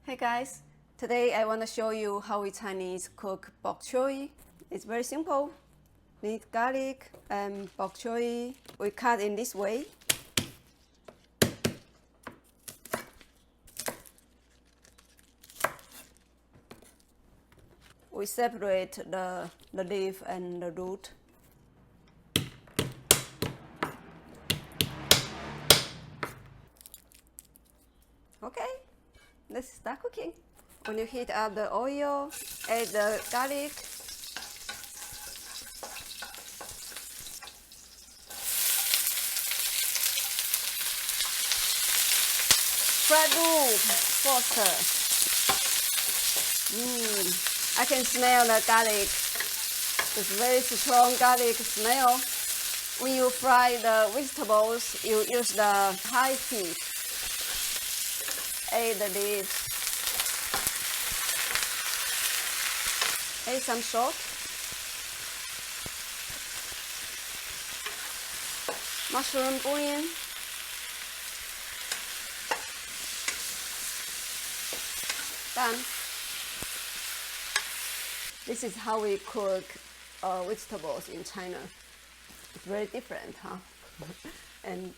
Hey guys, today I want to show you how we Chinese cook bok choy. It's very simple. Need garlic and bok choy. We cut in this way. We separate the leaf and the root. Okay, let's start cooking. When you heat up the oil, add the garlic. Fry root faster. I can smell the garlic. It's very strong garlic smell. When you fry the vegetables, you use the high heat. Add the leaves. Add some salt. Mushroom bouillon. Done. This is how we cook vegetables in China. It's very different, huh? And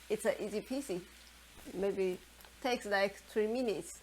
it's an easy peasy. Maybe takes like 3 minutes.